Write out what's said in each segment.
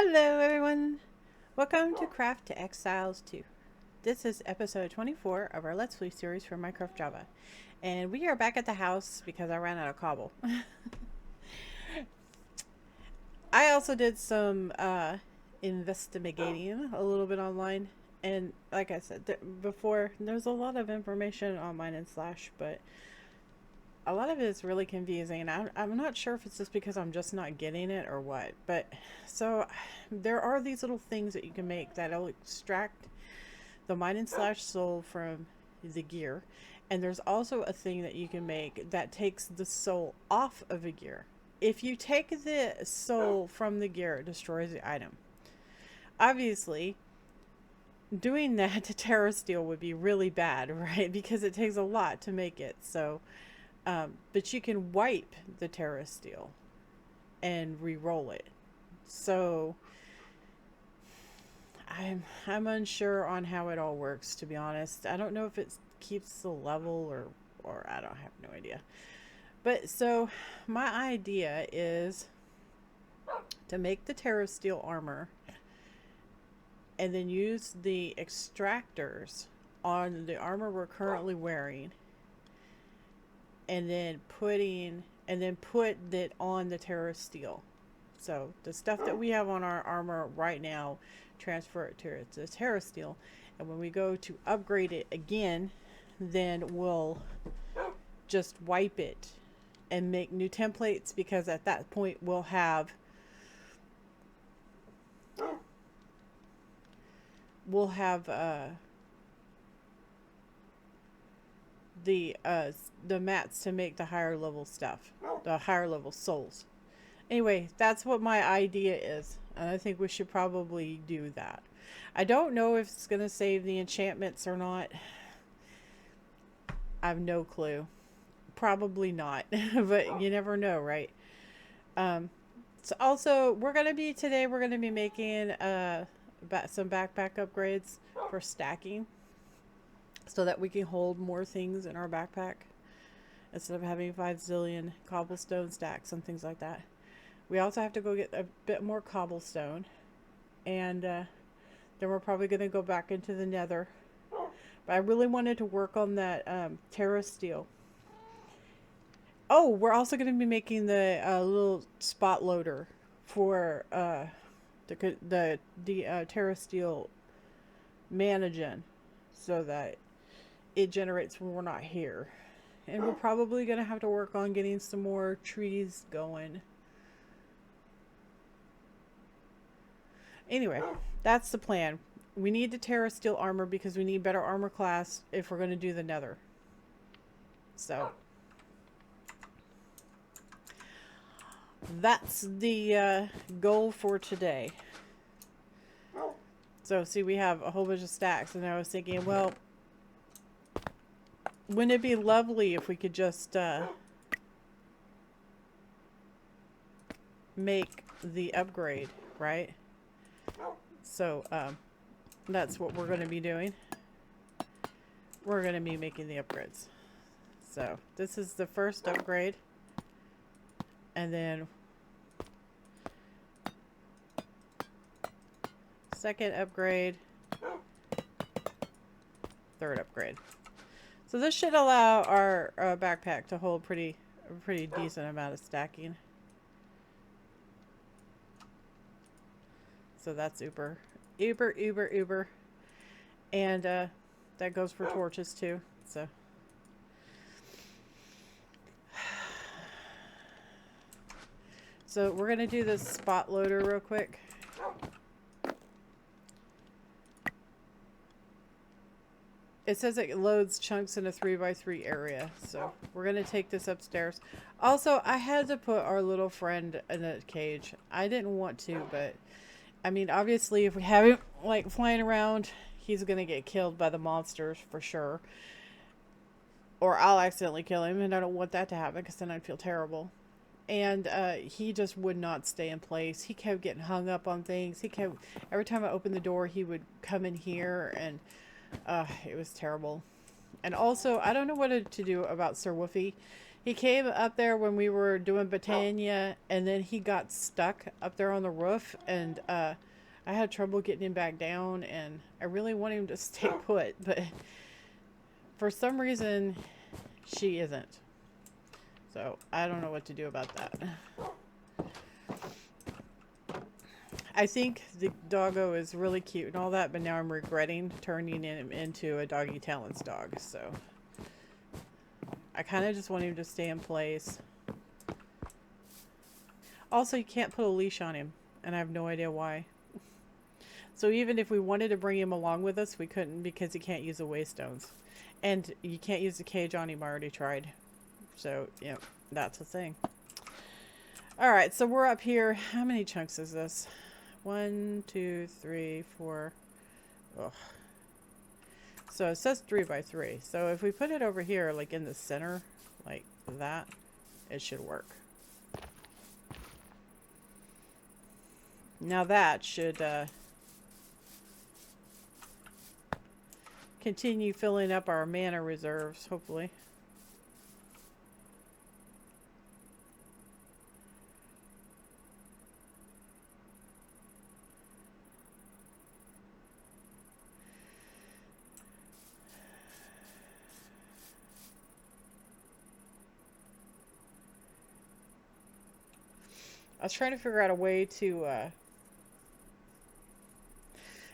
Hello everyone! Welcome to Craft to Exiles 2. This is episode 24 of our Let's Play series for Minecraft Java. And we are back at the house because I ran out of cobble. I also did some investigating a little bit online. And like I said before, there's a lot of information on mine and Slash, but a lot of it is really confusing, and I'm not sure if it's just because I'm just not getting it or what. But so there are these little things that you can make that'll extract the mine and slash soul from the gear, and there's also a thing that you can make that takes the soul off of a gear. If you take the soul from the gear, it destroys the item. Obviously, doing that to Terrasteel would be really bad, right? Because it takes a lot to make it. So but you can wipe the Terrasteel and re-roll it. So I'm unsure on how it all works, to be honest. I don't know if it keeps the level or I don't have no idea. But so my idea is to make the Terrasteel armor and then use the extractors on the armor we're currently wearing, and then put that on the Terrasteel. So the stuff that we have on our armor right now, transfer it to the Terrasteel, and when we go to upgrade it again, then we'll just wipe it and make new templates, because at that point we'll have the mats to make the higher level stuff, the higher level souls. Anyway, that's what my idea is, and I think we should probably do that. I don't know if it's going to save the enchantments or not. I have no clue. Probably not, but you never know, right? So also, we're going to be making some backpack upgrades for stacking, so that we can hold more things in our backpack instead of having 5 zillion cobblestone stacks and things like that. We also have to go get a bit more cobblestone, and then we're probably going to go back into the nether. But I really wanted to work on that Terrasteel. Oh, we're also going to be making the little spot loader for the Terrasteel managen, so that it generates when we're not here. And we're probably going to have to work on getting some more trees going. Anyway, that's the plan. We need the Terrasteel armor because we need better armor class if we're going to do the nether. So that's the goal for today. So see, we have a whole bunch of stacks, and I was thinking, well, wouldn't it be lovely if we could just make the upgrade, right? So that's what we're going to be doing. We're going to be making the upgrades. So this is the first upgrade, and then second upgrade, third upgrade. So this should allow our backpack to hold a pretty decent amount of stacking. So that's uber. And that goes for torches too. So we're going to do this spot loader real quick. It says it loads chunks in a 3x3 area. So we're going to take this upstairs. Also, I had to put our little friend in a cage. I didn't want to, but I mean, obviously, if we have him like flying around, he's going to get killed by the monsters for sure. Or I'll accidentally kill him, and I don't want that to happen because then I'd feel terrible. And he just would not stay in place. He kept getting hung up on things. Every time I opened the door, he would come in here, and it was terrible. And also, I don't know what to do about Sir Woofy. He came up there when we were doing Botania, and then he got stuck up there on the roof, and I had trouble getting him back down, and I really want him to stay put, but for some reason, she isn't. So I don't know what to do about that. I think the doggo is really cute and all that, but now I'm regretting turning him into a doggy talents dog, so I kind of just want him to stay in place. Also, you can't put a leash on him, and I have no idea why. So even if we wanted to bring him along with us, we couldn't because he can't use the waystones. And you can't use the cage on him, I already tried. So, yeah, that's a thing. Alright, so we're up here. How many chunks is this? 1, 2, 3, 4. Ugh. So it says 3 by 3. So if we put it over here, like in the center, like that, it should work. Now that should continue filling up our mana reserves, hopefully. I was trying to figure out a way to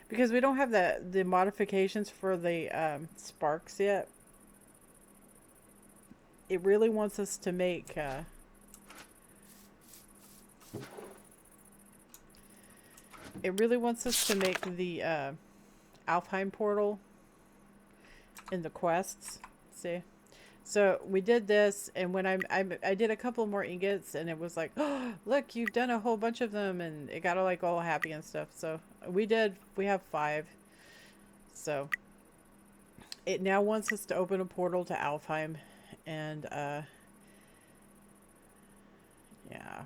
because we don't have the modifications for the sparks yet. It really wants us to make the Alfheim portal in the quests. See, so we did this, and when I did a couple more ingots, and it was like, oh, look, you've done a whole bunch of them, and it got like all happy and stuff. So we have 5. So it now wants us to open a portal to Alfheim, and yeah,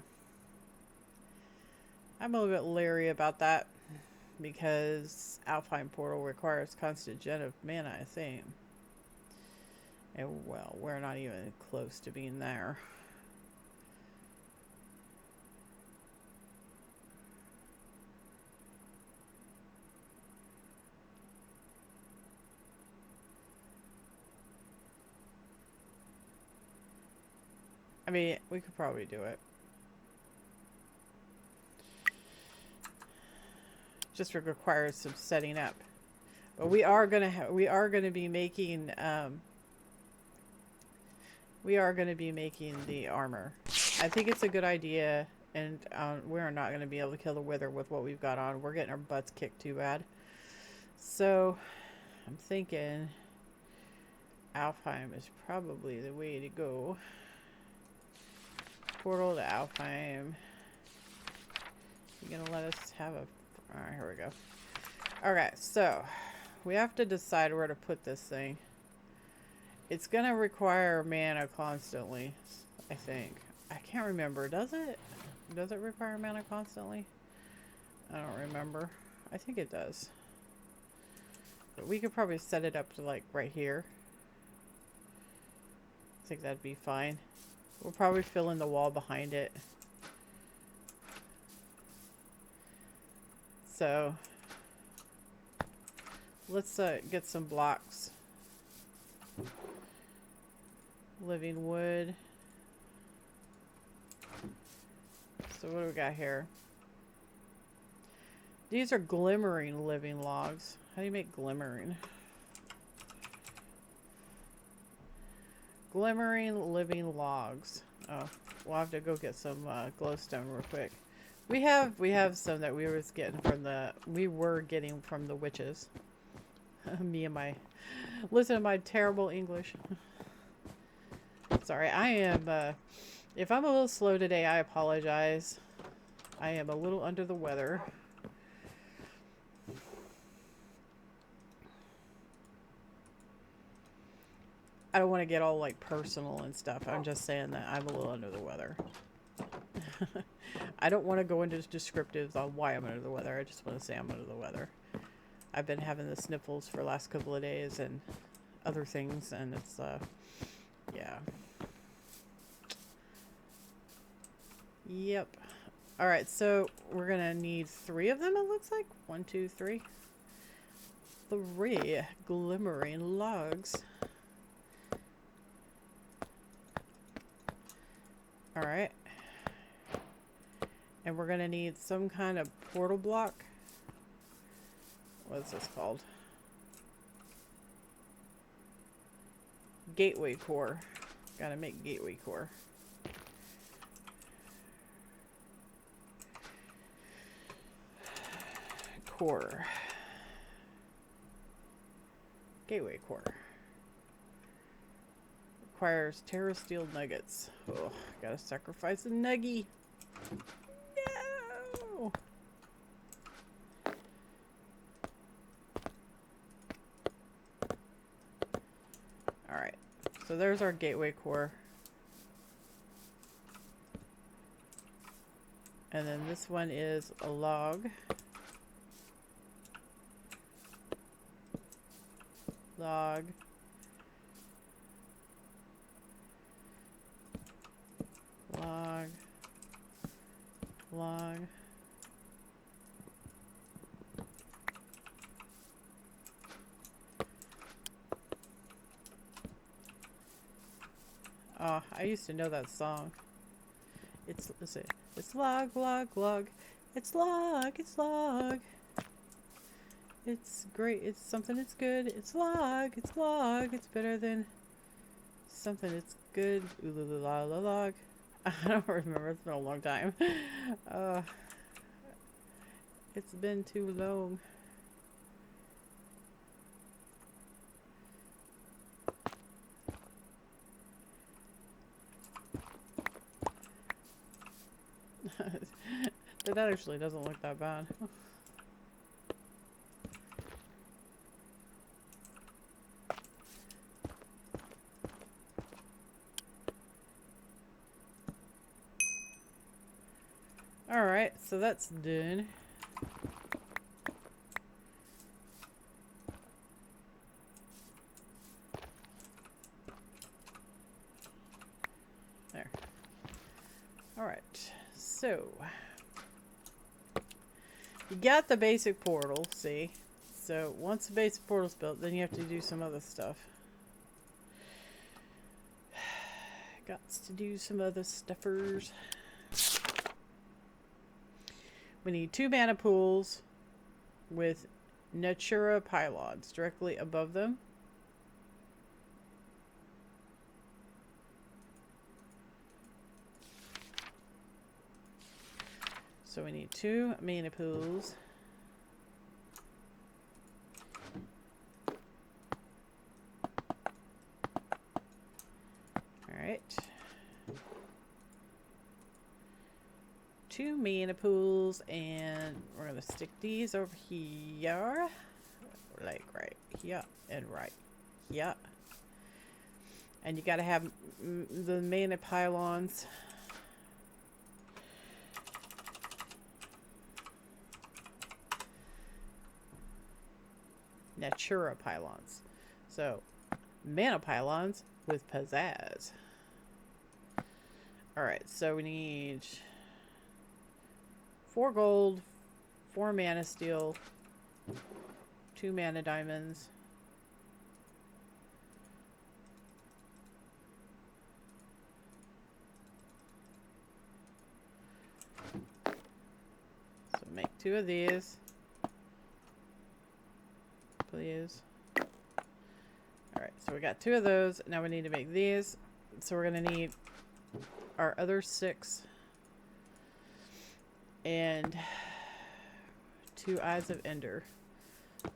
I'm a little bit leery about that because Alfheim portal requires constant gen of mana, I think. And well, we're not even close to being there. I mean, we could probably do it. Just requires some setting up. But we are gonna be making the armor. I think it's a good idea, and we're not gonna be able to kill the wither with what we've got on. We're getting our butts kicked too bad. So I'm thinking Alfheim is probably the way to go. Portal to Alfheim. You're gonna let us have a... Alright, here we go. Okay, so we have to decide where to put this thing. It's gonna require mana constantly, I think. I can't remember. Does it? Does it require mana constantly? I don't remember. I think it does. But we could probably set it up to like right here. I think that'd be fine. We'll probably fill in the wall behind it. So let's get some blocks. Living wood. So what do we got here? These are glimmering living logs. How do you make glimmering? Glimmering living logs. Oh, we'll have to go get some glowstone real quick. We have some that we were getting from the witches. Me and my... Listen to my terrible English. Sorry, I am... if I'm a little slow today, I apologize. I am a little under the weather. I don't want to get all like personal and stuff. I'm just saying that I'm a little under the weather. I don't want to go into descriptives on why I'm under the weather. I just want to say I'm under the weather. I've been having the sniffles for the last couple of days and other things, and it's yeah. Yep. Alright, so we're gonna need 3 of them, it looks like. 1, 2, 3. 3 glimmering logs. Alright. And we're gonna need some kind of portal block. What's this called? Gateway core. Gotta make gateway core. Core. Gateway core. Requires Terrasteel nuggets. Oh, gotta sacrifice a nuggy. No! Alright. So there's our gateway core. And then this one is a log. Log. Log. Log. Oh, I used to know that song. It's log, log, log. It's log, it's log. It's great, it's something that's good. It's log, it's log. It's better than something that's good. Ooh, la, la, la, log. I don't remember, it's been a long time. It's been too long. That actually doesn't look that bad. Alright, so that's done. There. Alright, so you got the basic portal, see? So once the basic portal's built, then you have to do some other stuff. Got to do some other stuffers. We need 2 mana pools with Natura pylons directly above them. So we need 2 mana pools. Alright. 2 mana pools, and we're going to stick these over here. Like right here and right here. And you got to have the mana pylons. Natura pylons. So, mana pylons with pizzazz. Alright, so we need 4 gold, 4 mana steel, 2 mana diamonds. So make 2 of these. Please. Alright, so we got 2 of those. Now we need to make these. So we're going to need our other 6. And 2 Eyes of Ender.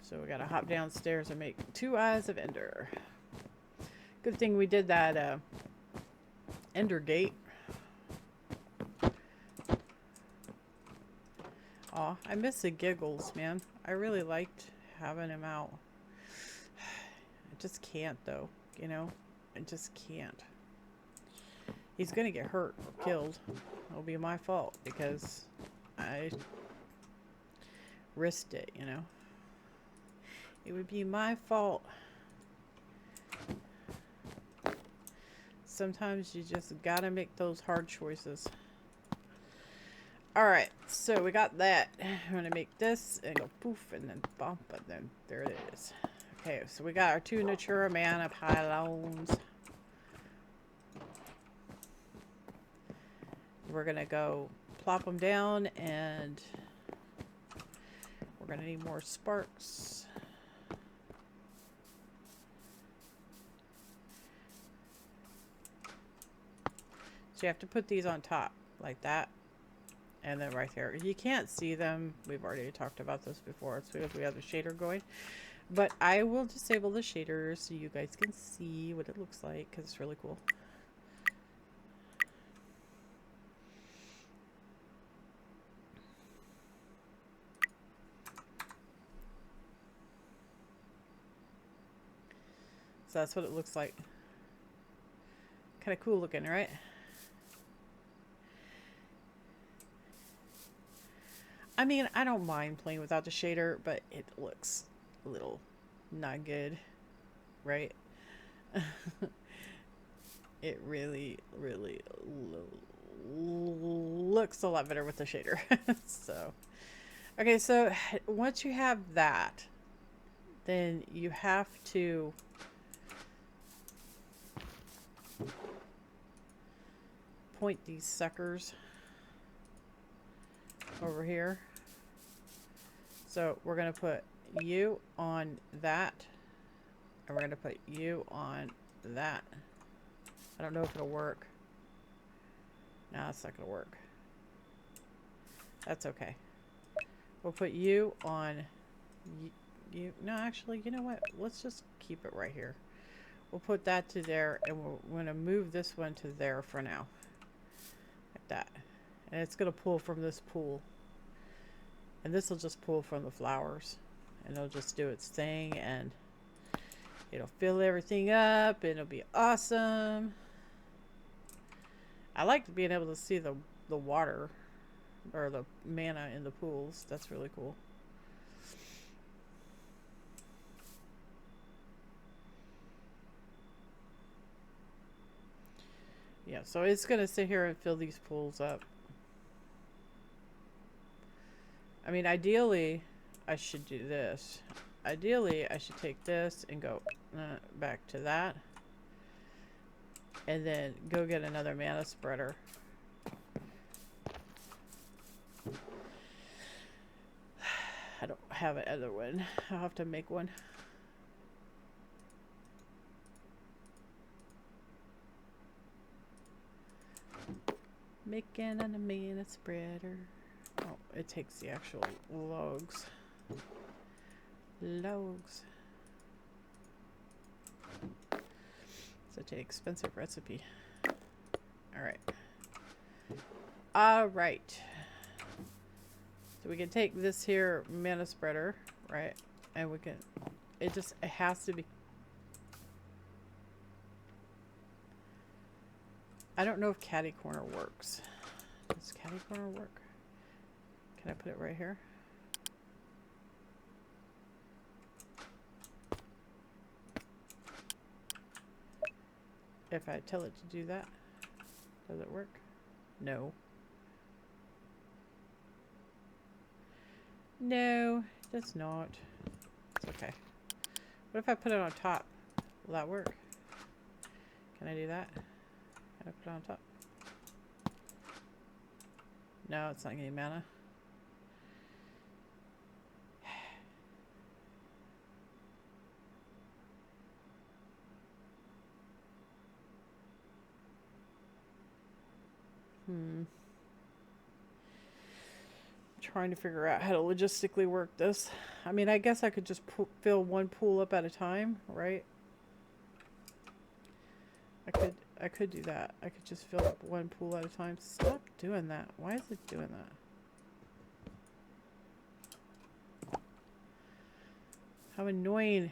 So we got to hop downstairs and make 2 Eyes of Ender. Good thing we did that Ender gate. Aw, I miss the giggles, man. I really liked having him out. I just can't, though. You know? I just can't. He's gonna get hurt or killed. It'll be my fault because I risked it, you know? It would be my fault. Sometimes you just gotta make those hard choices. Alright, so we got that. I'm going to make this and go poof and then bump, and then there it is. Okay, so we got our 2 Natura Mana pylons. We're going to go plop them down, and we're going to need more sparks. So you have to put these on top, like that. And then right there. You can't see them. We've already talked about this before. It's because we have the shader going. But I will disable the shaders so you guys can see what it looks like, because it's really cool. So that's what it looks like. Kind of cool looking, right? I mean, I don't mind playing without the shader, but it looks a little not good, right? It really, really looks a lot better with the shader. So, okay, so once you have that, then you have to point these suckers over here. So we're going to put you on that, and we're going to put you on that. I don't know if it'll work. No, it's not going to work. That's okay. We'll put you on you. No, actually, you know what? Let's just keep it right here. We'll put that to there, and we're going to move this one to there for now. Like that. And it's going to pull from this pool. And this will just pull from the flowers. And it'll just do its thing, and it'll fill everything up, and it'll be awesome. I like being able to see the water, or the mana in the pools. That's really cool. Yeah, so it's going to sit here and fill these pools up. I mean, ideally, I should do this. Ideally, I should take this and go back to that. And then go get another mana spreader. I don't have another one. I'll have to make one. Making a mana spreader. Oh, it takes the actual logs. Logs. Such an expensive recipe. Alright. Alright. So we can take this here mana spreader, right? And we can, it has to be. I don't know if Catty Corner works. Does Catty Corner work? Can I put it right here? If I tell it to do that, does it work? No. No, it does not. It's okay. What if I put it on top? Will that work? Can I do that? Can I put it on top? No, it's not getting mana. Trying to figure out how to logistically work this. I mean, I guess I could just fill one pool up at a time, right? I could do that. I could just fill up one pool at a time. Stop doing that. Why is it doing that? How annoying.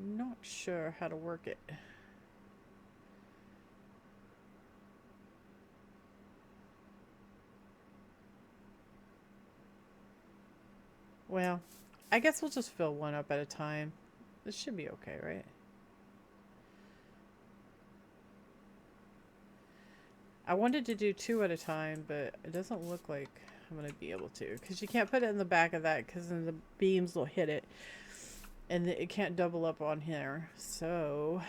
Not sure how to work it. Well, I guess we'll just fill one up at a time. This should be okay, right? I wanted to do 2 at a time, but it doesn't look like I'm going to be able to. Because you can't put it in the back of that, because then the beams will hit it. And it can't double up on here. So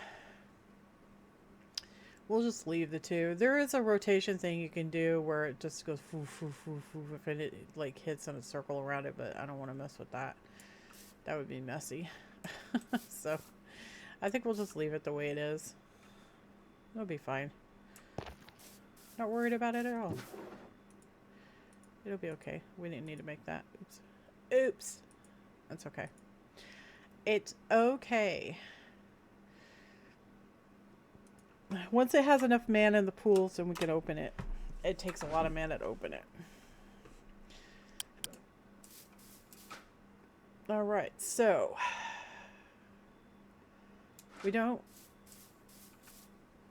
we'll just leave the 2. There is a rotation thing you can do where it just goes foo, foo, foo, foo, if it like hits in a circle around it, but I don't want to mess with that. That would be messy. So I think we'll just leave it the way it is. It'll be fine. Not worried about it at all. It'll be okay. We didn't need to make that. Oops. Oops. That's okay. It's okay. Once it has enough mana in the pools, then we can open it. It takes a lot of mana to open it. Alright, so we don't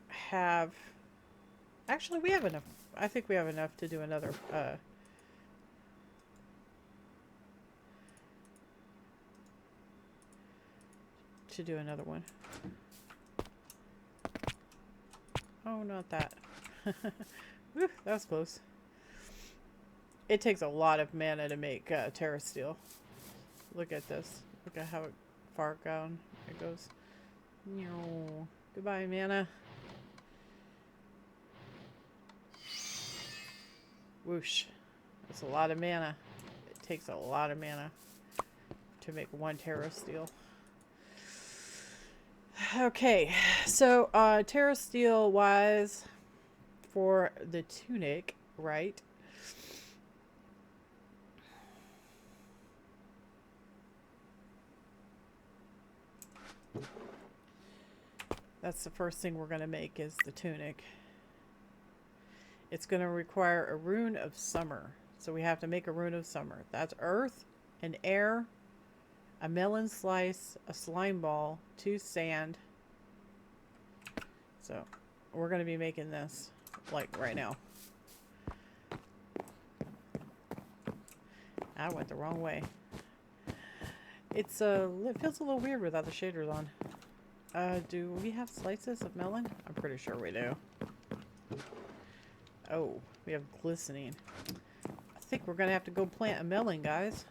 have... Actually, we have enough. I think we have enough to do another... to do another one. Oh, not that. Whew, that was close. It takes a lot of mana to make Terrasteel. Look at this. Look at how far down it goes. Goodbye, mana. Whoosh. That's a lot of mana. It takes a lot of mana to make 1 Terrasteel. Okay, so Terrasteel wise for the tunic, right? That's the first thing we're going to make is the tunic. It's going to require a rune of summer. So we have to make a rune of summer. That's earth and air, a melon slice, a slime ball, 2 sand. So we're going to be making this like right now. I went the wrong way. It feels a little weird without the shaders on. Do we have slices of melon? I'm pretty sure we do. Oh, we have glistening. I think we're going to have to go plant a melon, guys.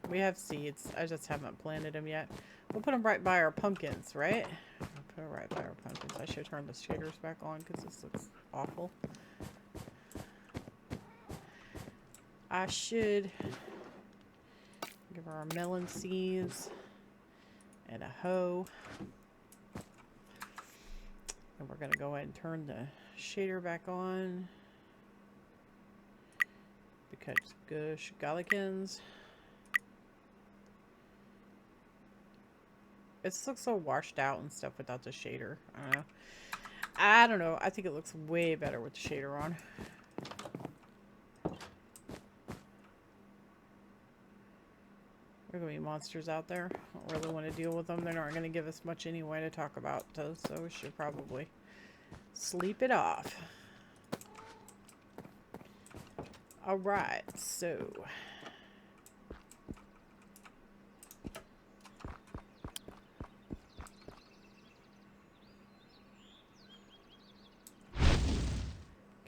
We have seeds. I just haven't planted them yet. We'll put them right by our pumpkins, right? I'll put it right by our pumpkins. I should turn the shaders back on because this looks awful. I should give her our melon seeds and a hoe. And we're going to go ahead and turn the shader back on. Because gosh, gollikins. It looks so washed out and stuff without the shader. I don't know. I think it looks way better with the shader on. There are going to be monsters out there. I don't really want to deal with them. They're not going to give us much anyway to talk about, so we should probably sleep it off. Alright, so...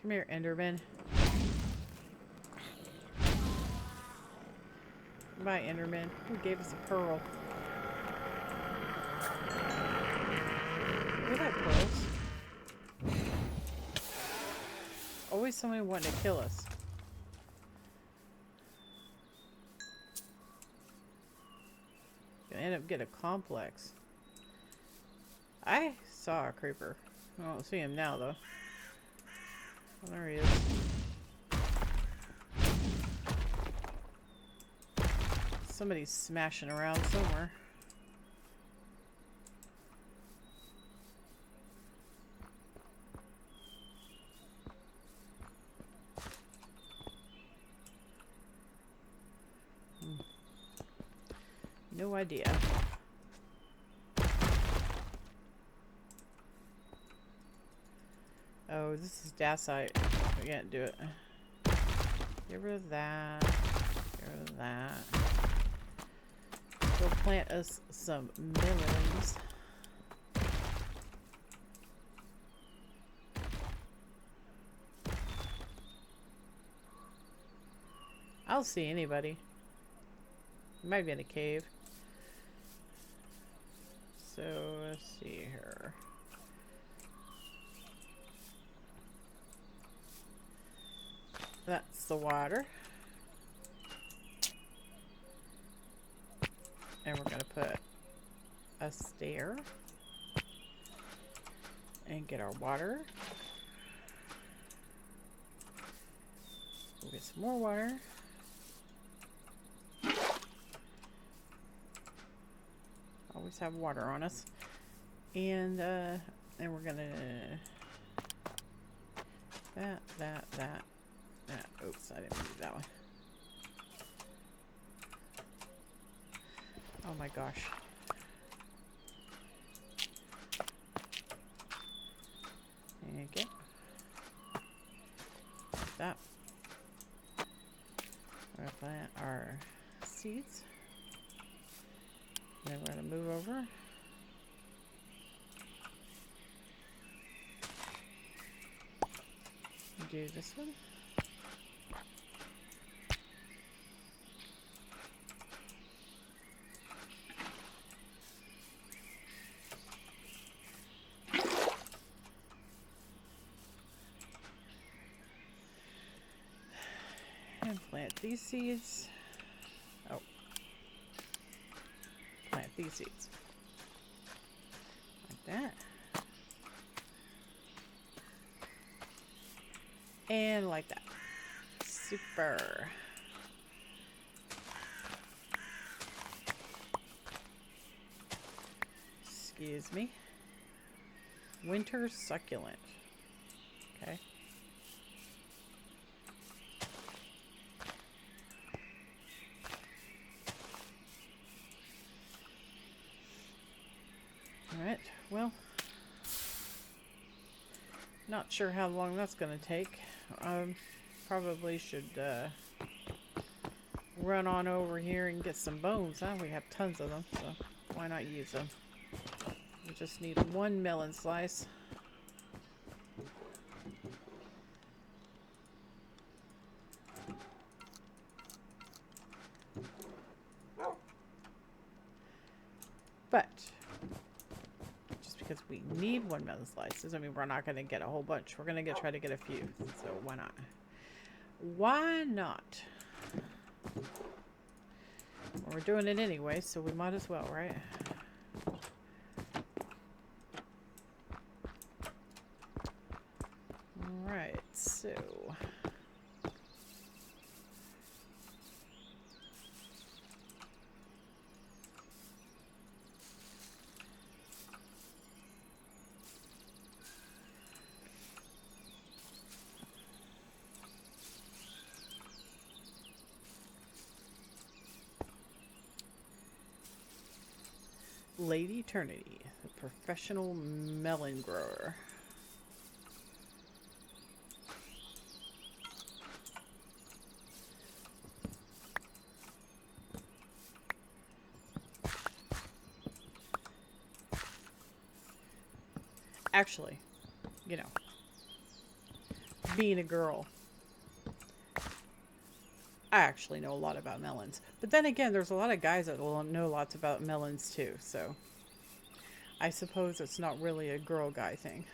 Come here, Enderman. Bye, Enderman. Who gave us a pearl? We like pearls. Always somebody wanting to kill us. Gonna end up getting a complex. I saw a creeper. I don't see him now, though. Oh, there he is. Somebody's smashing around somewhere. No idea. Oh, this is dacite. I can't do it. Get rid of that. Get rid of that. Go plant us some melons. I don't see anybody. It might be in a cave. So let's see here. That's the water. And we're gonna put a stair and get our water. We'll get some more water. Always have water on us. And we're gonna that. Oops, I didn't do that one. Oh my gosh. Okay. Like that. We're gonna plant our seeds. Then we're gonna move over. Do this one. And plant these seeds. Oh. Plant these seeds. Like that. And like that. Super. Excuse me. Winter succulent. Okay. Alright, well, not sure how long that's going to take. Probably should run on over here and get some bones. Huh? We have tons of them, so why not use them? We just need one melon slice. But just because we need one melon slice doesn't mean we're not going to get a whole bunch. We're going to try to get a few. So why not? Why not? Well, we're doing it anyway, so we might as well, right? Alright, so Lady Eternity, the professional melon grower. Actually, you know, being a girl, I actually know a lot about melons. But then again, there's a lot of guys that will know lots about melons too. So I suppose it's not really a girl guy thing.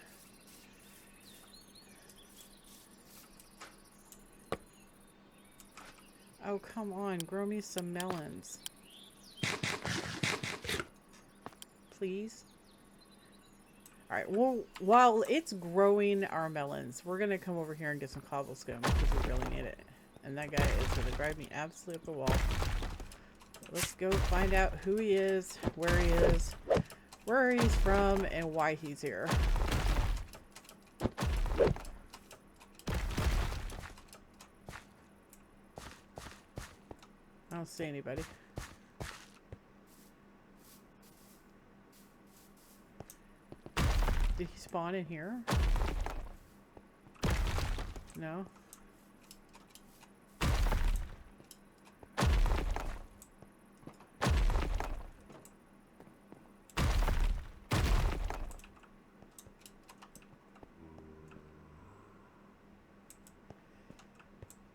Oh, come on. Grow me some melons. Please. Alright, well, while it's growing our melons, we're going to come over here and get some cobblestone because we really need it. And that guy is going to drive me absolutely up the wall. Let's go find out who he is, where he's from, and why he's here. I don't see anybody. Did he spawn in here? No?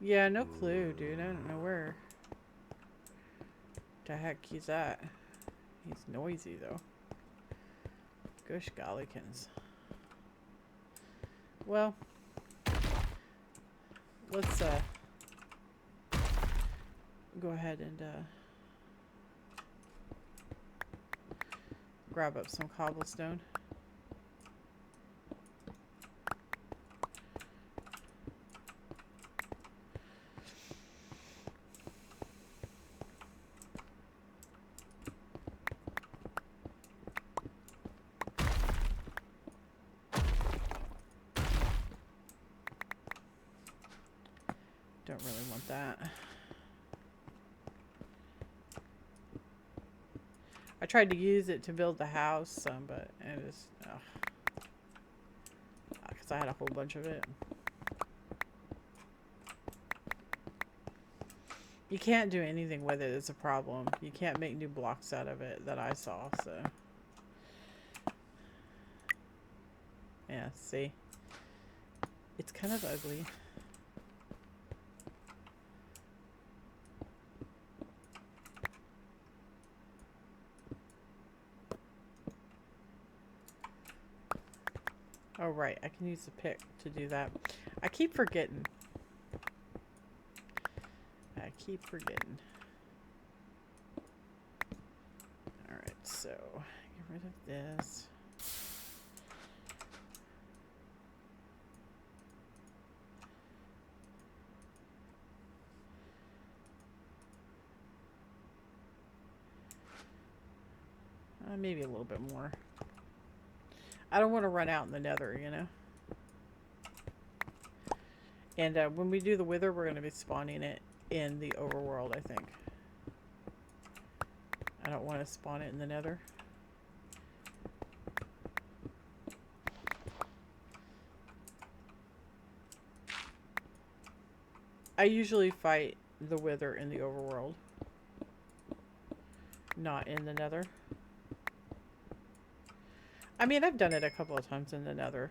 Yeah, no clue, dude. I don't know where the heck he's at. He's noisy, though. Gosh gollykins. Well, let's go ahead and grab up some cobblestone. Don't really want that. I tried to use it to build the house some, but it is, because I had a whole bunch of it. You can't do anything with it, it's a problem. You can't make new blocks out of it that I saw, so. Yeah, see? It's kind of ugly. Oh, right. I can use the pick to do that. I keep forgetting. Alright, so get rid of this. Maybe a little bit more. I don't want to run out in the nether, you know? And when we do the wither, we're going to be spawning it in the overworld, I think. I don't want to spawn it in the nether. I usually fight the wither in the overworld, not in the nether. I mean, I've done it a couple of times in the nether.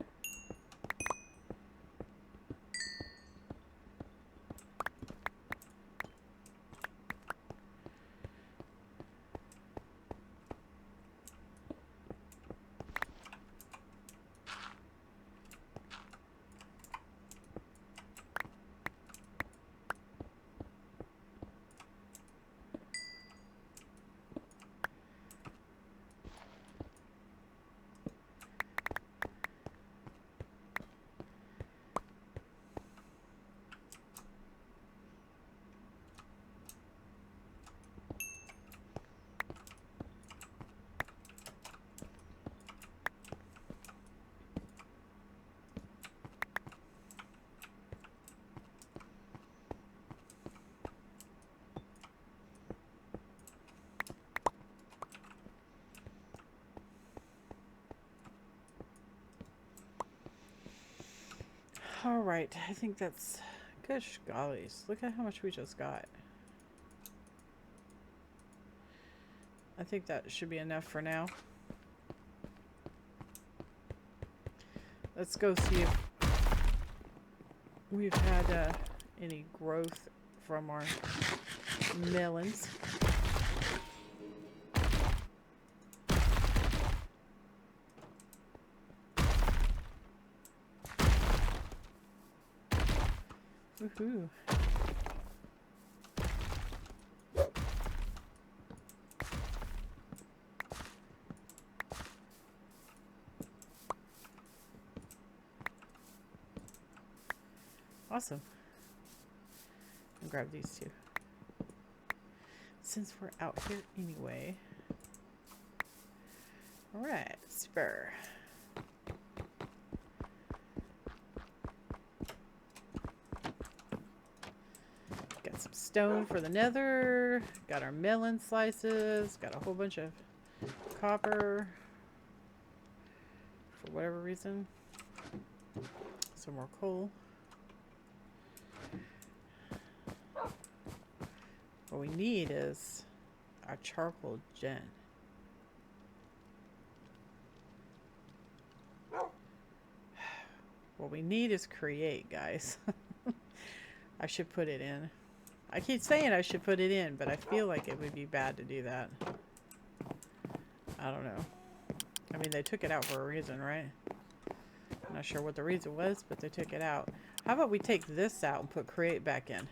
Alright, I think that's... Gosh gollies, look at how much we just got. I think that should be enough for now. Let's go see if we've had any growth from our melons. Woohoo. Awesome. I'll grab these two. Since we're out here anyway. Alright, spur. Got some stone for the nether. Got our melon slices. Got a whole bunch of copper. For whatever reason. Some more coal. What we need is our charcoal gen. What we need is create, guys. I should put it in. I keep saying I should put it in, but I feel like it would be bad to do that. I don't know. I mean, they took it out for a reason, right? I'm not sure what the reason was, but they took it out. How about we take this out and put create back in?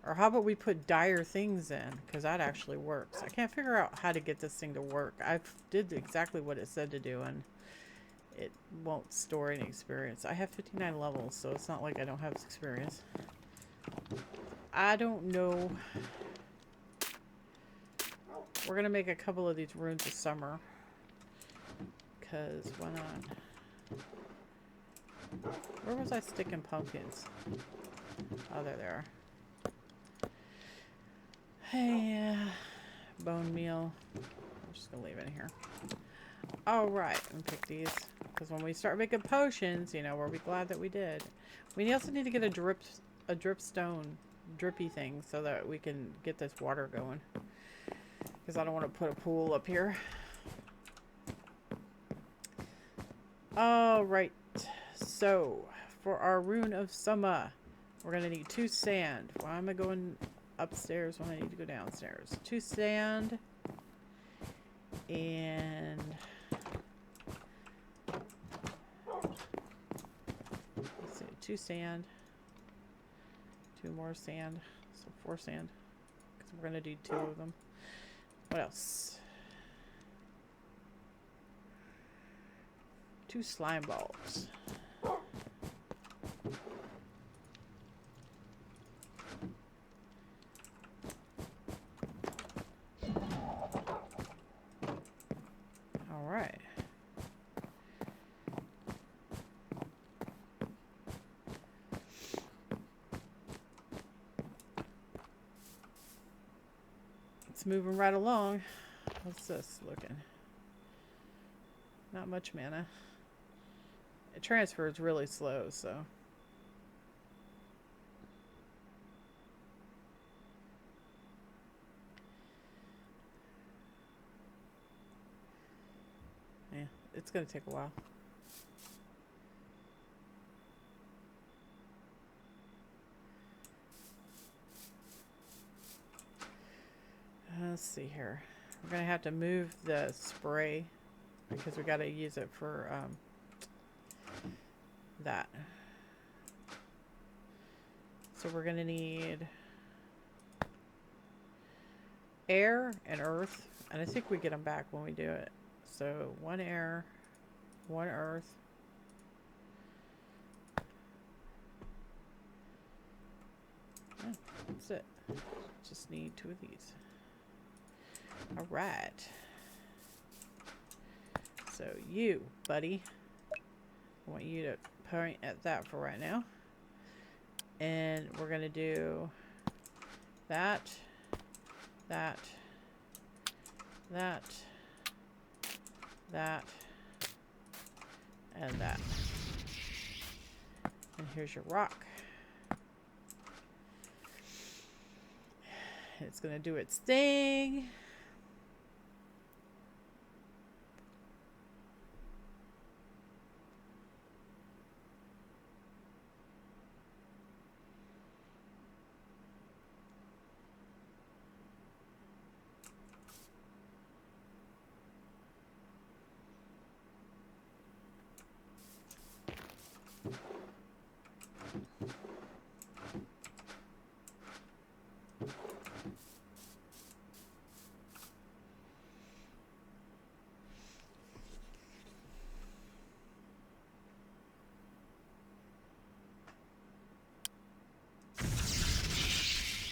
Or how about we put dire things in? Because that actually works. I can't figure out how to get this thing to work. I did exactly what it said to do, and it won't store any experience. I have 59 levels, so it's not like I don't have experience. I don't know. We're going to make a couple of these runes of summer. Because why not? Where was I sticking pumpkins? Oh, there they are. Hey, bone meal. I'm just going to leave it in here. Alright, and pick these. Because when we start making potions, you know, we'll be glad that we did. We also need to get a dripstone drippy thing so that we can get this water going. Because I don't want to put a pool up here. Alright, so for our rune of summer, we're going to need 2 sand. Why am I going upstairs when I need to go downstairs? 2 sand. And let's see, 2 sand. 2 more sand. So 4 sand. Because we're going to do 2 of them. What else? 2 slime balls. All right. It's moving right along. What's this looking? Not much mana. It transfers really slow, so. Yeah, it's going to take a while. Let's see here. We're going to have to move the spray because we got to use it for that. So we're going to need air and earth, and I think we get them back when we do it. So 1 air, 1 earth. Oh, that's it. Just need 2 of these. All right. So you, buddy, I want you to point at that for right now. And we're going to do that, that, that, that, and that. And here's your rock. It's going to do its thing.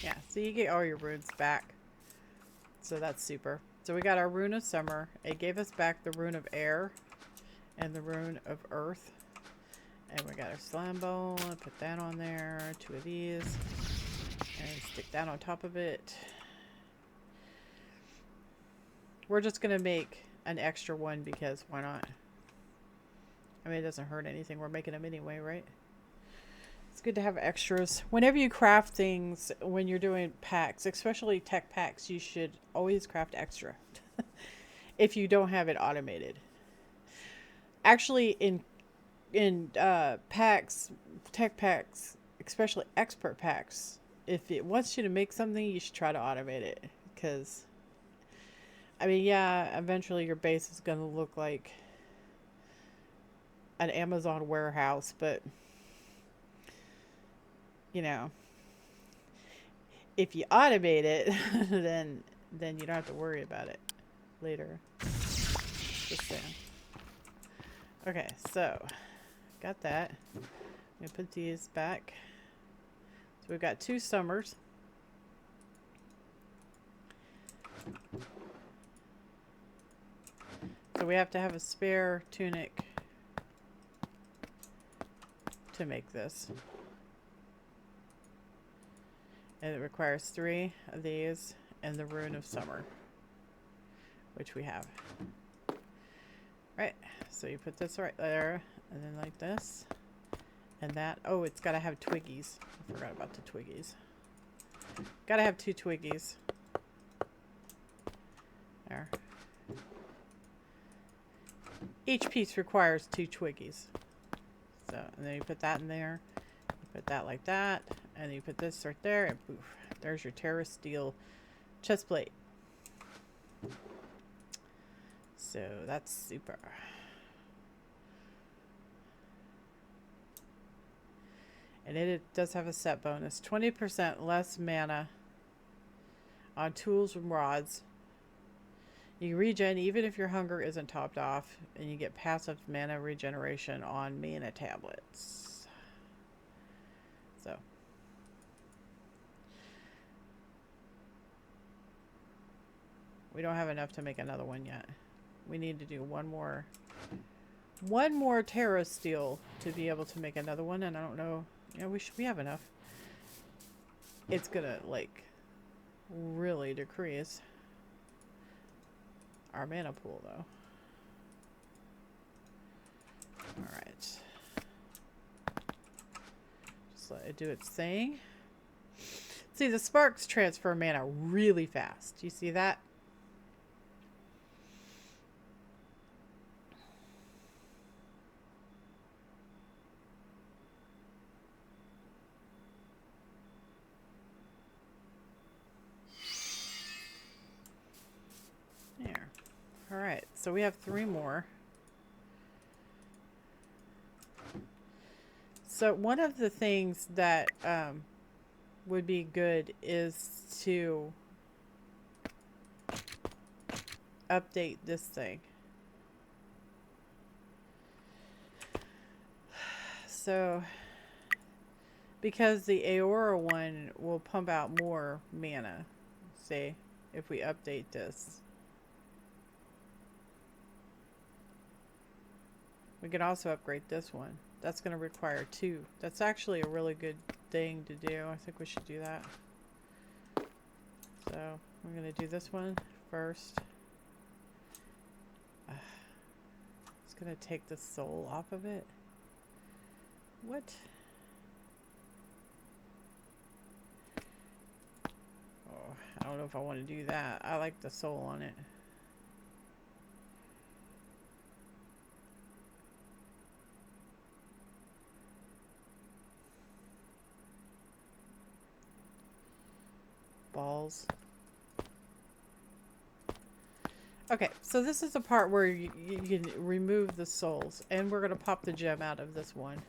Yeah, so you get all your runes back. So that's super. So we got our rune of summer. It gave us back the rune of air and the rune of earth. And we got our slime ball. Put that on there. 2 of these. And stick that on top of it. We're just going to make an extra one because why not? I mean, it doesn't hurt anything. We're making them anyway, right? good to have extras. Whenever you craft things, when you're doing packs, especially tech packs, you should always craft extra if you don't have it automated. Actually, in packs, tech packs, especially expert packs, if it wants you to make something, you should try to automate it. Because, I mean, yeah, eventually your base is going to look like an Amazon warehouse, but, you know, if you automate it, then you don't have to worry about it later. Just saying. Okay, so got that. I'm gonna put these back. So we've got 2 summers. So we have to have a spare tunic to make this. And it requires 3 of these and the Rune of Summer, which we have. Right, so you put this right there, and then like this, and that. Oh, it's got to have twiggies. I forgot about the twiggies. Got to have 2 twiggies. There. Each piece requires 2 twiggies. So, and then you put that in there. You put that like that, and then you put this right there, and poof, there's your Terrasteel chest plate. So that's super. And it does have a set bonus. 20% less mana on tools and rods. You regen even if your hunger isn't topped off. And you get passive mana regeneration on mana tablets. So. We don't have enough to make another one yet. We need to do one more Terrasteel to be able to make another one, and I don't know. Yeah, we have enough. It's gonna like really decrease our mana pool though. Alright. Just let it do its thing. See, the sparks transfer mana really fast. You see that? Alright, so we have 3 more. So one of the things that would be good is to update this thing. So, because the Aora one will pump out more mana, say, if we update this. We can also upgrade this one. That's going to require 2. That's actually a really good thing to do. I think we should do that. So, I'm going to do this one first. It's going to take the soul off of it. What? Oh, I don't know if I want to do that. I like the soul on it. Balls. Okay, so this is the part where you can remove the souls, and we're gonna pop the gem out of this one.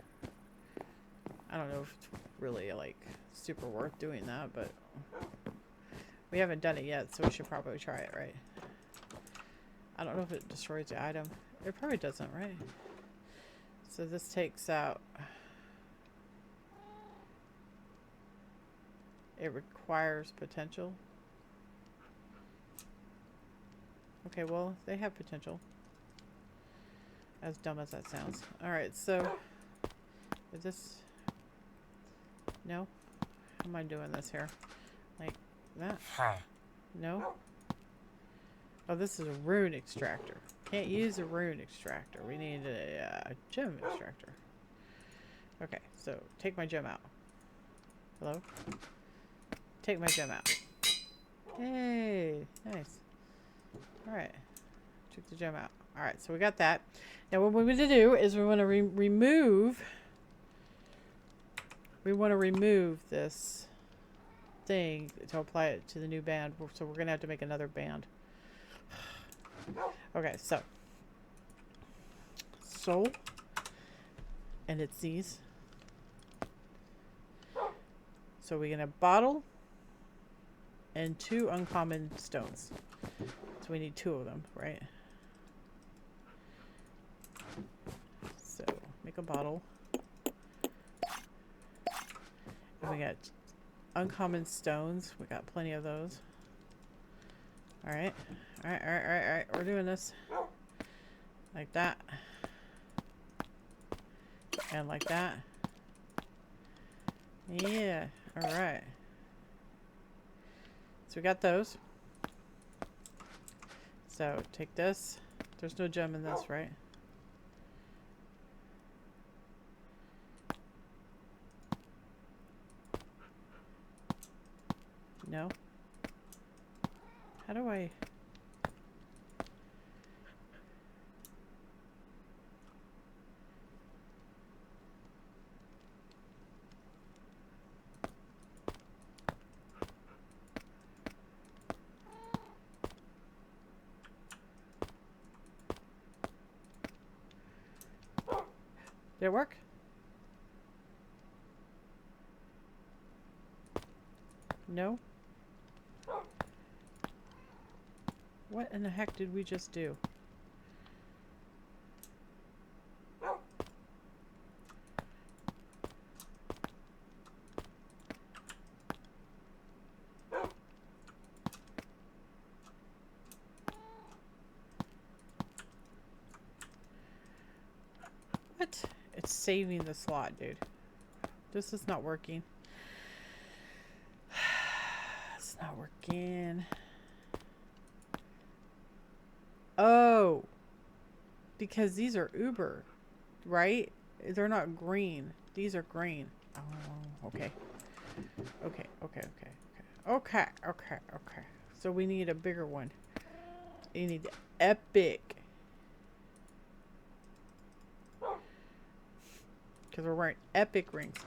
I don't know if it's really like super worth doing that, but we haven't done it yet, so we should probably try it, right? I don't know if it destroys the item. It probably doesn't, right? So this takes out. It requires potential. Okay, well, they have potential. As dumb as that sounds. Alright, so is this... No? How am I doing this here? Like that? No? Oh, this is a rune extractor. Can't use a rune extractor. We need a gem extractor. Okay, so take my gem out. Hello? Take my gem out. Hey, nice. Alright. Took the gem out. Alright, so we got that. Now what we want to do is we want to remove this thing to apply it to the new band. So we're going to have to make another band. Okay, so soul, and it's these. So we're going to bottle and 2 uncommon stones. So we need 2 of them, right? So make a bottle. And we got uncommon stones. We got plenty of those. Alright. Alright. We're doing this. Like that. And like that. Yeah. Alright. So we got those. So take this. There's no gem in this, right? No? How do I... Did it work? No? What in the heck did we just do? What? It's saving the slot, dude. This is not working. It's not working. Oh, because these are Uber, right? They're not green. These are green. Oh, okay. Okay. So we need a bigger one. You need epic. Because we're wearing epic rings.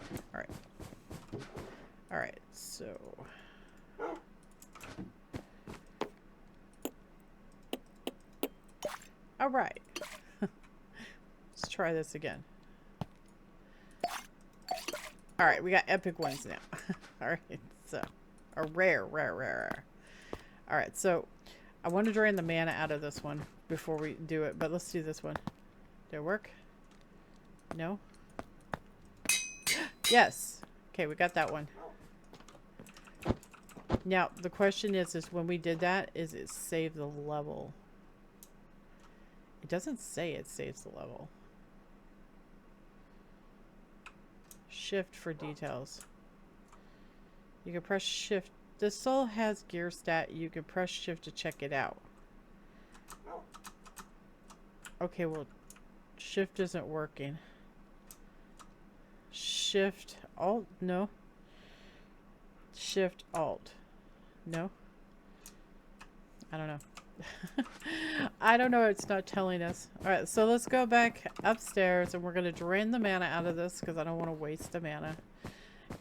Alright, so... Alright. Let's try this again. Alright, we got epic ones now. Alright, so... A rare. Alright, so... I want to drain the mana out of this one before we do it, but let's do this one. Did it work? No? Yes! Okay, we got that one. Now, the question is when we did that, is it save the level? It doesn't say it saves the level. Shift for details. You can press shift. This soul has gear stat. You can press shift to check it out. Okay, well, shift isn't working. Shift alt? No. Shift alt. No. I don't know. I don't know. It's not telling us. Alright, so let's go back upstairs and we're going to drain the mana out of this because I don't want to waste the mana.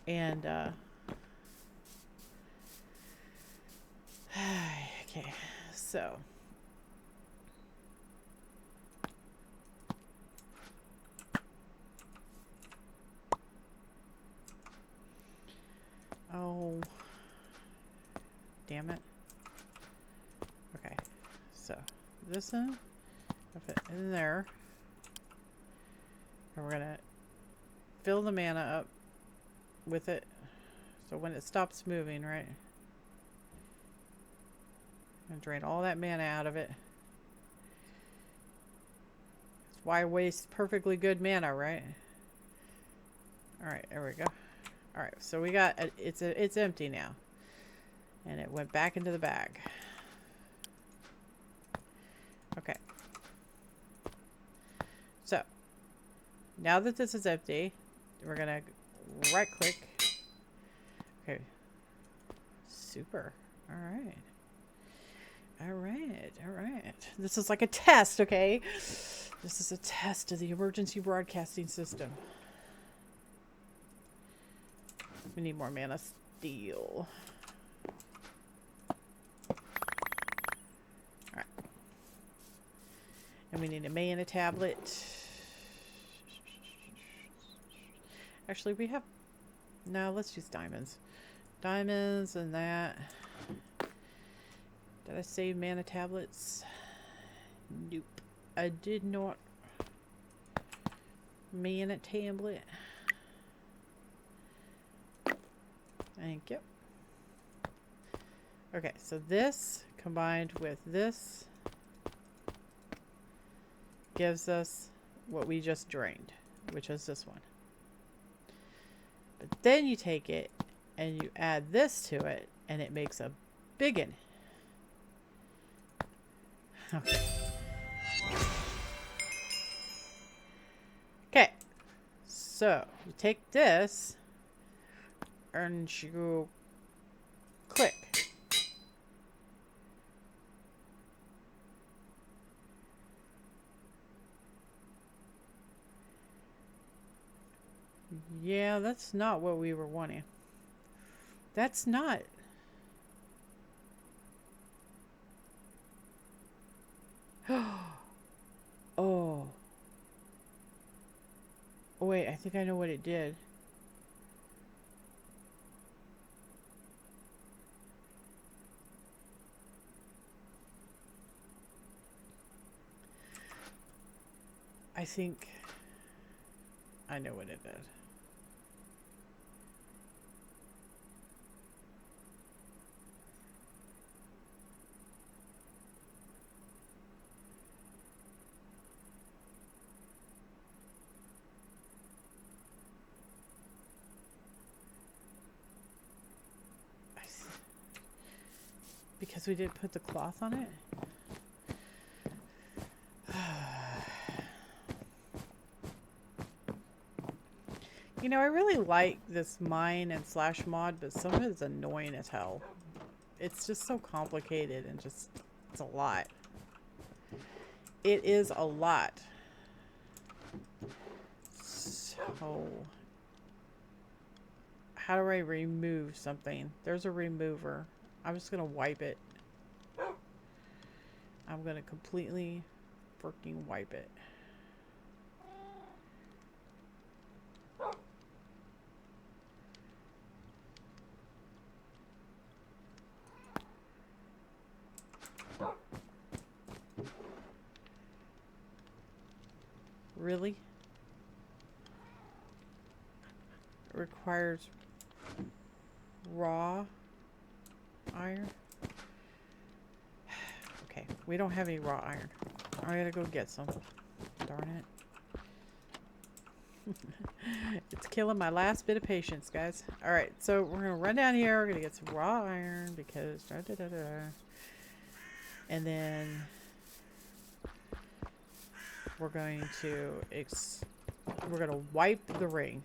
And, okay, so. Oh. Damn it. Okay, so this one, put it in there, and we're gonna fill the mana up with it, so when it stops moving, right, and drain all that mana out of it. That's why I waste perfectly good mana, right? Alright, there we go. Alright, so we got, it's empty now. And it went back into the bag. Okay. So, now that this is empty, we're gonna right click. Okay. Super. All right. All right. All right. This is like a test, okay? This is a test of the emergency broadcasting system. We need more mana steel. Alright. And we need a mana tablet. Actually, we have... No, let's use diamonds. Diamonds and that. Did I save mana tablets? Nope. I did not. Mana tablet. Thank you. Okay, so this combined with this gives us what we just drained, which is this one. But then you take it and you add this to it and it makes a biggin. Okay. Okay. So you take this and you click. Yeah, that's not what we were wanting. That's not. Oh. Oh, wait, I think I know what it did. I think I know what it did. Because we didn't put the cloth on it? You know, I really like this mine and slash mod, but some of it's annoying as hell. It's just so complicated and just, it's a lot. It is a lot. So, how do I remove something? There's a remover. I'm just going to wipe it. I'm going to completely freaking wipe it. Really? It requires raw iron. Okay, we don't have any raw iron. I gotta go get some. Darn it. It's killing my last bit of patience, guys. Alright, so we're gonna run down here. We're gonna get some raw iron because and then we're going to wipe the ring.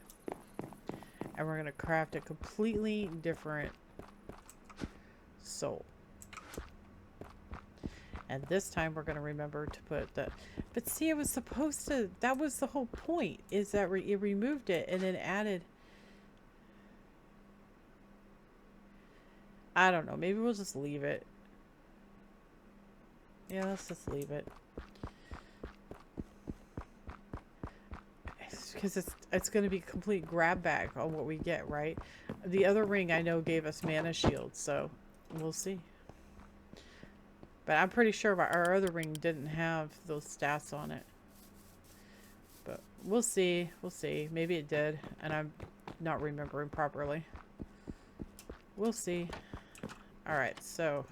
And we're gonna craft a completely different soul. And this time we're gonna remember to put the... But see, it was supposed to... That was the whole point, is that it removed it and then added... I don't know. Maybe we'll just leave it. Yeah, let's just leave it. Because it's going to be a complete grab bag on what we get, right? The other ring I know gave us mana shields, so we'll see. But I'm pretty sure our other ring didn't have those stats on it. But we'll see. We'll see. Maybe it did, and I'm not remembering properly. We'll see. Alright, so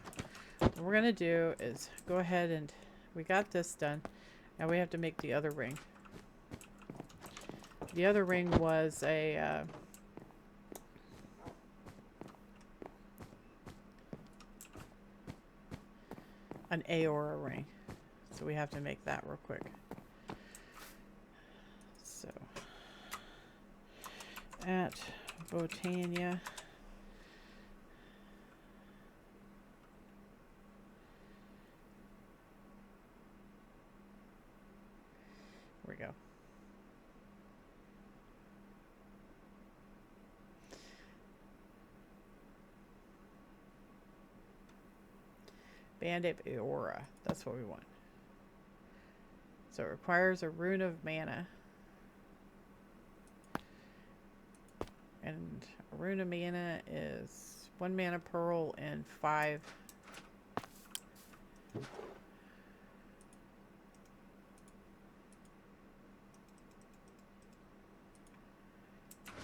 what we're going to do is go ahead and... We got this done. Now we have to make the other ring. The other ring was a... an Aura ring. So we have to make that real quick. So at Botania. Here we go. Band of Aura. That's what we want. So it requires a rune of mana. And a rune of mana is 1 mana pearl and 5.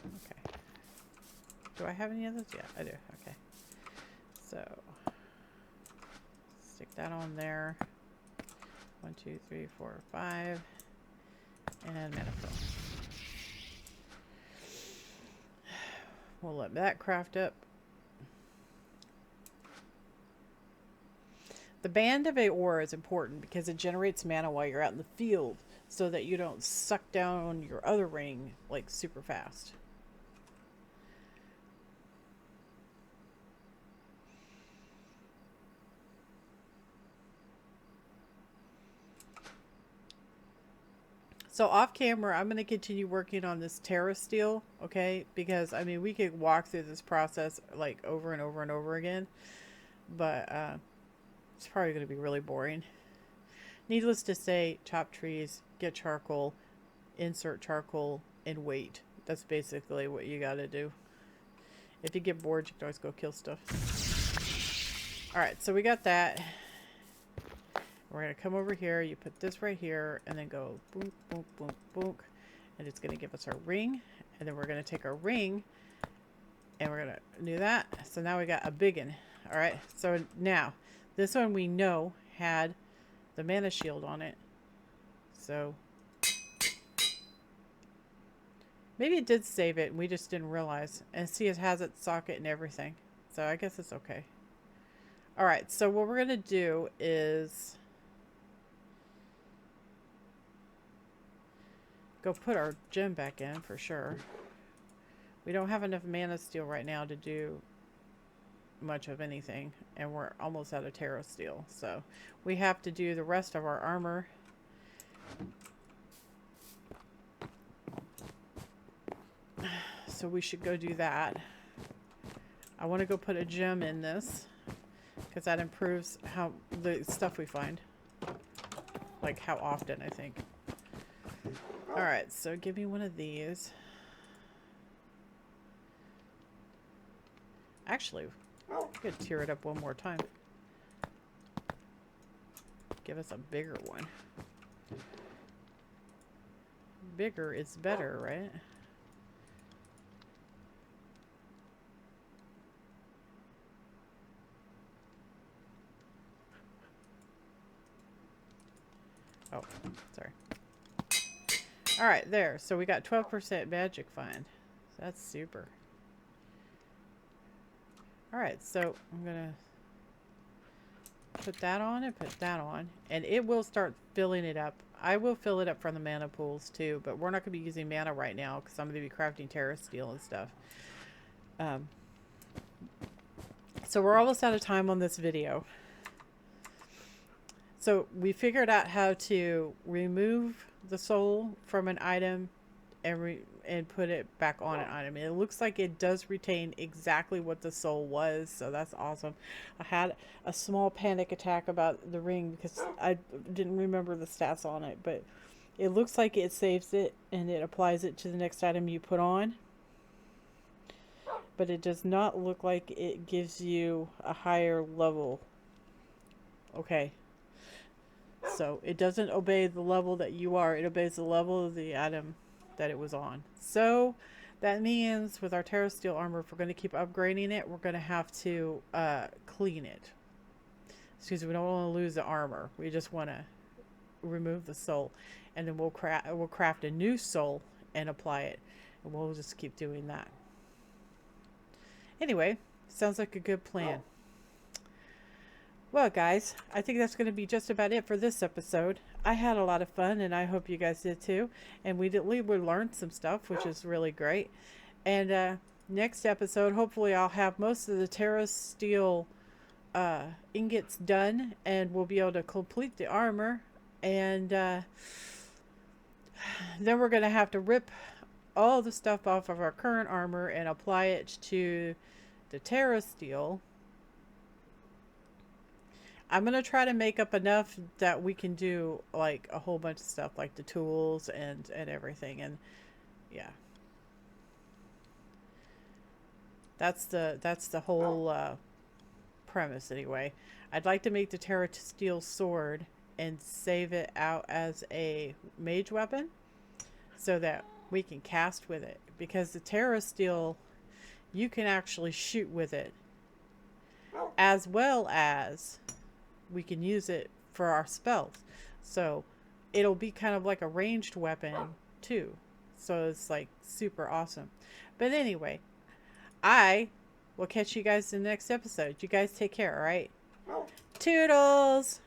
Okay. Do I have any of those? Yeah, I do. Okay. So stick that on there. 1, 2, 3, 4, 5. And mana pearl. We'll let that craft up. The Band of Aura is important because it generates mana while you're out in the field so that you don't suck down your other ring like super fast. So off camera, I'm going to continue working on this Terrasteel, okay? Because, I mean, we could walk through this process, like, over and over and over again. But, it's probably going to be really boring. Needless to say, chop trees, get charcoal, insert charcoal, and wait. That's basically what you got to do. If you get bored, you can always go kill stuff. Alright, so we got that. We're going to come over here, you put this right here, and then go boom, boom, boom, boom. And it's going to give us our ring. And then we're going to take our ring, and we're going to do that. So now we got a big one. Alright, so now, this one we know had the mana shield on it. So, maybe it did save it, and we just didn't realize. And see, it has its socket and everything. So I guess it's okay. Alright, so what we're going to do is go put our gem back in for sure. We don't have enough mana steel right now to do much of anything, and we're almost out of Terrasteel, so we have to do the rest of our armor. So we should go do that. I want to go put a gem in this because that improves how the stuff we find, like how often, I think. Alright, so give me one of these. Actually, I could tear it up one more time. Give us a bigger one. Bigger is better, right? Oh, sorry. Alright, there. So we got 12% magic find. That's super. Alright, so I'm going to put that on and put that on. And it will start filling it up. I will fill it up from the mana pools too, but we're not going to be using mana right now because I'm going to be crafting Terrasteel and stuff. So we're almost out of time on this video. So we figured out how to remove the soul from an item and put it back on an item. And it looks like it does retain exactly what the soul was, so that's awesome. I had a small panic attack about the ring because I didn't remember the stats on it, but it looks like it saves it and it applies it to the next item you put on. But it does not look like it gives you a higher level. Okay. So it doesn't obey the level that you are. It obeys the level of the item that it was on. So that means with our Terrasteel armor, if we're going to keep upgrading it, we're going to have to clean it. Excuse me, we don't want to lose the armor. We just want to remove the soul. And then we'll craft a new soul and apply it. And we'll just keep doing that. Anyway, sounds like a good plan. Well, guys, I think that's going to be just about it for this episode. I had a lot of fun, and I hope you guys did too. And we learned some stuff, which is really great. And next episode, hopefully, I'll have most of the Terrasteel ingots done, and we'll be able to complete the armor. And then we're going to have to rip all the stuff off of our current armor and apply it to the Terrasteel. I'm going to try to make up enough that we can do like a whole bunch of stuff like the tools and everything. And yeah. That's the whole premise anyway. I'd like to make the Terrasteel sword and save it out as a mage weapon so that we can cast with it, because the Terrasteel, you can actually shoot with it, as well as we can use it for our spells. So it'll be kind of like a ranged weapon too. So it's like super awesome. But anyway, I will catch you guys in the next episode. You guys take care, alright? Toodles!